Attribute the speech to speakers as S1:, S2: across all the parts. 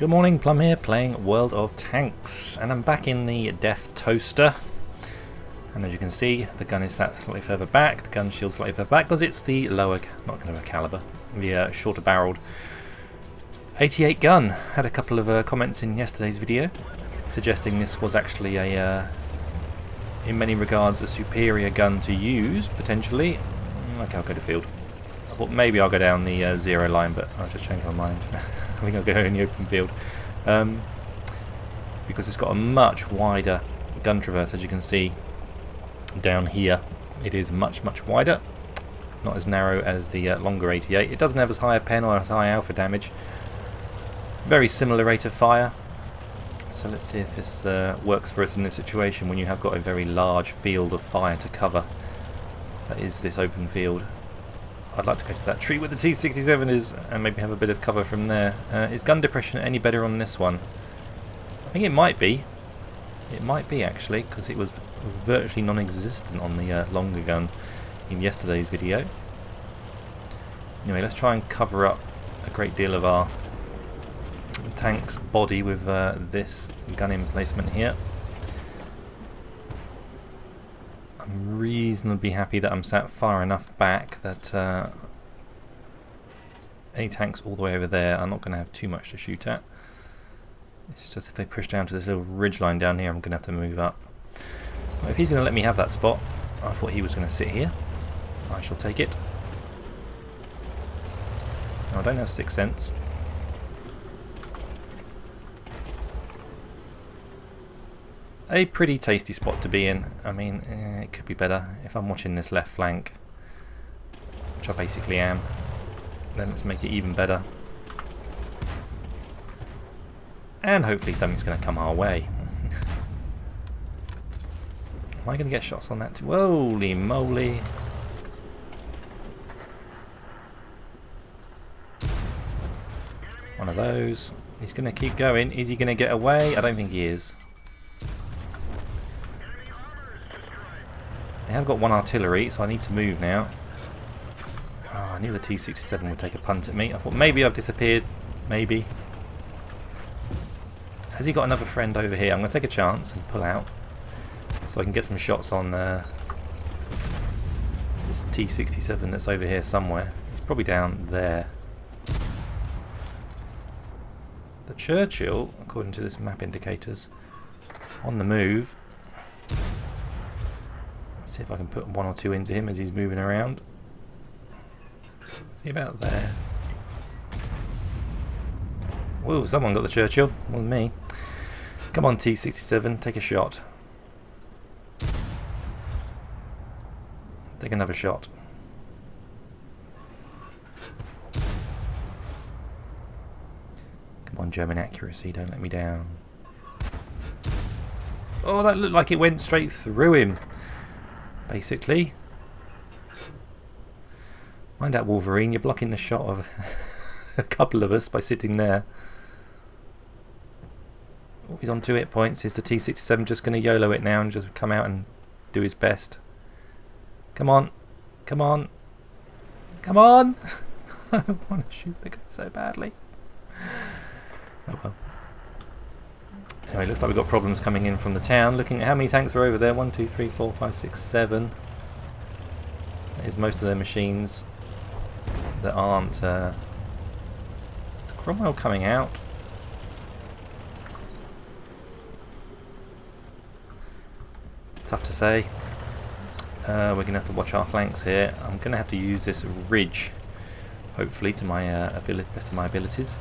S1: Good morning, Plum here, playing World of Tanks, and I'm back in the Death Toaster. And as you can see, the gun is sat slightly further back, the gun shield slightly further back, because it's the lower, not lower caliber, the shorter barreled 88 gun. Had a couple of comments in yesterday's video suggesting this was actually a, in many regards, a superior gun to use, potentially. Okay, I'll go to field. I thought maybe I'll go down the zero line, but I've just changed my mind. I think I'll go in the open field. Because it's got a much wider gun traverse, as you can see down here. It is much wider. Not as narrow as the longer 88. It doesn't have as high a pen or as high alpha damage. Very similar rate of fire. So let's see if this works for us in this situation when you have got a very large field of fire to cover. That is this open field. I'd like to go to that tree where the T67 is and maybe have a bit of cover from there. Is gun depression any better on this one? I think it might be. It might be actually, because it was virtually non-existent on the longer gun in yesterday's video. Anyway, let's try and cover up a great deal of our tank's body with this gun emplacement here. I'm reasonably happy that I'm sat far enough back that any tanks all the way over there are not going to have too much to shoot at. It's just if they push down to this little ridge line down here, I'm going to have to move up. Well, if he's going to let me have that spot, I thought he was going to sit here. I shall take it. No, I don't have 6th sense. A pretty tasty spot to be in. I mean, it could be better. If I'm watching this left flank, which I basically am, then let's make it even better. And hopefully something's going to come our way. Am I going to get shots on that? Holy moly. One of those. He's going to keep going. Is he going to get away? I don't think he is. They have got one artillery, so I need to move now. Oh, I knew the T67 would take a punt at me. I thought maybe I've disappeared. Maybe. Has he got another friend over here? I'm going to take a chance and pull out so I can get some shots on this T67 that's over here somewhere. He's probably down there. The Churchill, according to this map indicators, on the move. See if I can put 1 or 2 into him as he's moving around. See about there. Whoa, someone got the Churchill. Wasn't me. Come on, T67, take a shot. Take another shot. Come on, German accuracy, don't let me down. Oh, that looked like it went straight through him. Basically. Mind out, Wolverine, you're blocking the shot of a couple of us by sitting there. Oh, he's on 2 hit points. Is the T67 just going to YOLO it now and just come out and do his best? Come on. Come on. Come on! I want to shoot the guy so badly. Oh well. Anyway, looks like we've got problems coming in from the town. Looking at how many tanks are over there. 1, 2, 3, 4, 5, 6, 7. That is most of their machines that aren't... Is Cromwell coming out? Tough to say. We're going to have to watch our flanks here. I'm going to have to use this ridge, hopefully, to my best of my abilities.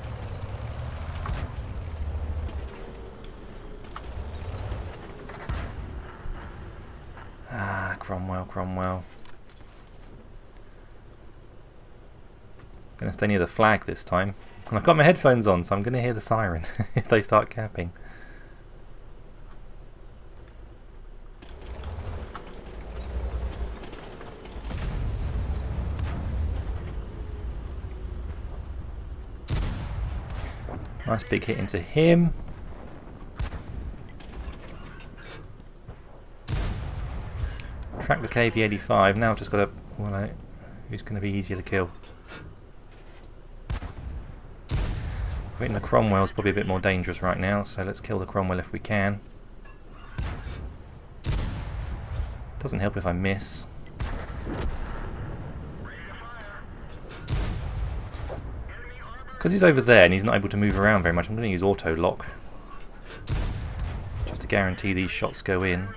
S1: Cromwell. Gonna stay near the flag this time. And I've got my headphones on, so I'm gonna hear the siren if they start capping. Nice big hit into him. Track the KV-85. Now I've just got to... Well, who's going to be easier to kill? Hitting the Cromwell's probably a bit more dangerous right now, so let's kill the Cromwell if we can. Doesn't help if I miss. Because he's over there and he's not able to move around very much, I'm going to use auto lock. Just to guarantee these shots go in.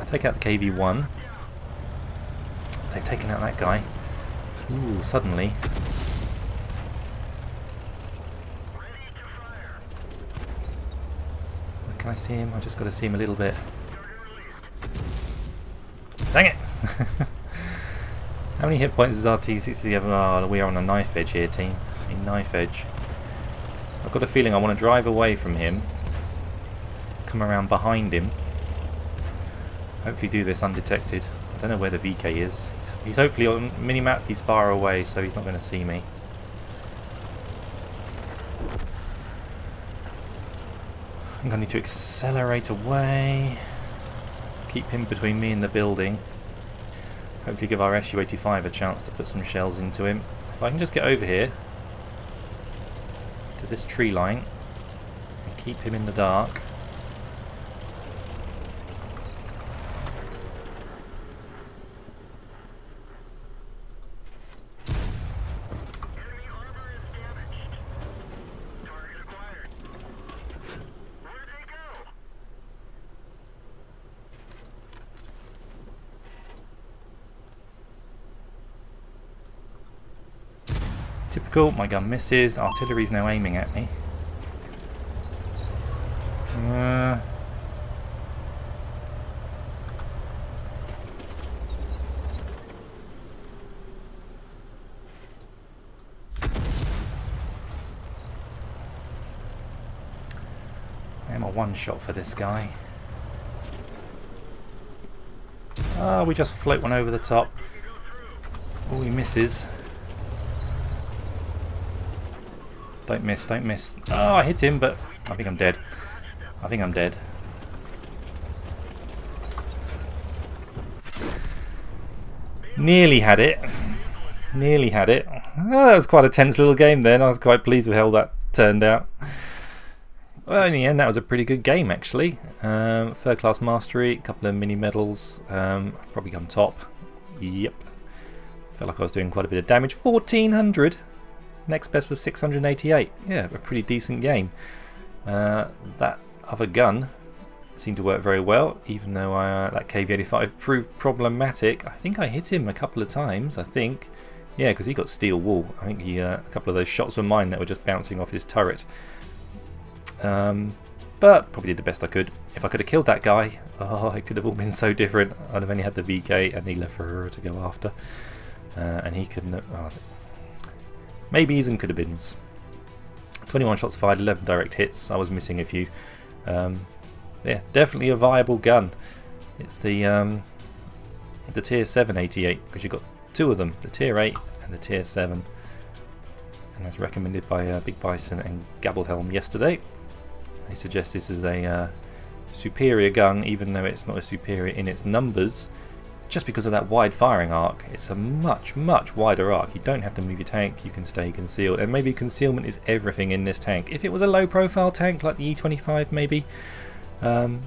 S1: Take out the KV-1. They've taken out that guy. Ooh, suddenly. Can I see him? I just got to see him a little bit. Dang it! How many hit points does our T60 have? Oh, we are on a knife edge here, team. A knife edge. I've got a feeling I want to drive away from him. Come around behind him. Hopefully do this undetected. I don't know where the VK is. He's hopefully on minimap, he's far away, so he's not going to see me. I'm going to need to accelerate away. Keep him between me and the building. Hopefully give our Su-85 a chance to put some shells into him. If I can just get over here to this tree line and keep him in the dark. Typical, my gun misses, artillery's now aiming at me. I'm a one shot for this guy. Ah, we just float one over the top. Oh, he misses. Don't miss, don't miss. Oh, I hit him, but I think I'm dead. I think I'm dead. Nearly had it. Nearly had it. Oh, that was quite a tense little game then. I was quite pleased with how that turned out. Well, in the end, that was a pretty good game, actually. Third class mastery, a couple of mini medals. Probably gone top. Yep. Felt like I was doing quite a bit of damage. 1400. Next best was 688. Yeah, a pretty decent game. That other gun seemed to work very well, even though that KV-85 proved problematic. I think I hit him a couple of times, I think. Yeah, because he got steel wool. I think he a couple of those shots were mine that were just bouncing off his turret. But probably did the best I could. If I could have killed that guy, oh, it could have all been so different. I'd have only had the VK and the Lefferer to go after. And he couldn't have... Oh, maybes and could have beens. 21 shots fired, 11 direct hits. I was missing a few. Yeah, definitely a viable gun. It's the tier 7 88 because you've got two of them, the tier 8 and the tier 7. And as recommended by Big Bison and Gabblehelm yesterday, they suggest this is a superior gun, even though it's not as superior in its numbers. Just because of that wide firing arc, it's a much wider arc. You don't have to move your tank, you can stay concealed, and maybe concealment is everything in this tank. If it was a low profile tank like the E25 maybe, then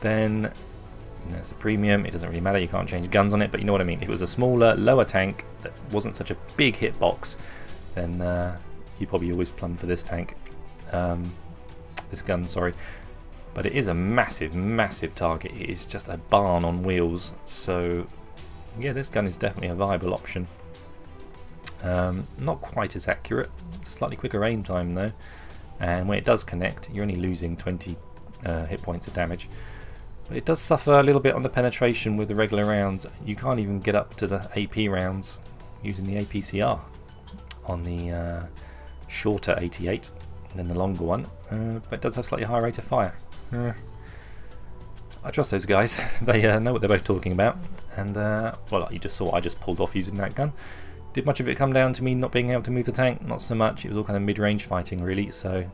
S1: you know, it's a premium, it doesn't really matter, you can't change guns on it, but you know what I mean. If it was a smaller, lower tank that wasn't such a big hitbox, then you'd probably always plumb for this tank. This gun, sorry. But it is a massive target. It is just a barn on wheels. So, yeah, this gun is definitely a viable option. Not quite as accurate. Slightly quicker aim time, though. And when it does connect, you're only losing 20 hit points of damage. But it does suffer a little bit on the penetration with the regular rounds. You can't even get up to the AP rounds using the APCR on the shorter 88 than the longer one. But it does have slightly higher rate of fire. I trust those guys. They know what they're both talking about, and well, you just saw I just pulled off using that gun. Did much of it come down to me not being able to move the tank? Not so much. It was all kind of mid-range fighting really, so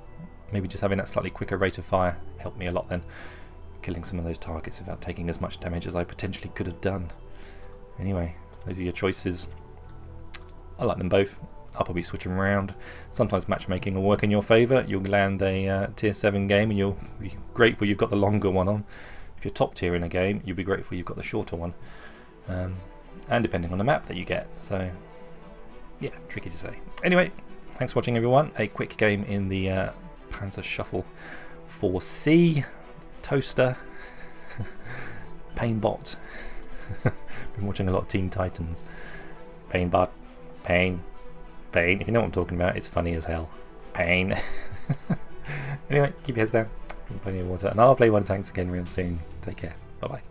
S1: maybe just having that slightly quicker rate of fire helped me a lot then, killing some of those targets without taking as much damage as I potentially could have done. Anyway, those are your choices. I like them both. I'll probably switch them around. Sometimes matchmaking will work in your favour. You'll land a tier 7 game and you'll be grateful you've got the longer one on. If you're top tier in a game, you'll be grateful you've got the shorter one. And depending on the map that you get. So, yeah, tricky to say. Anyway, thanks for watching, everyone. A quick game in the Panzer Shuffle 4C. Toaster. Painbot. Been watching a lot of Teen Titans. Painbot. Pain. Pain. If you know what I'm talking about, it's funny as hell. Pain. Anyway, keep your heads down. Drink plenty of water. And I'll play one of tanks again real soon. Take care. Bye bye.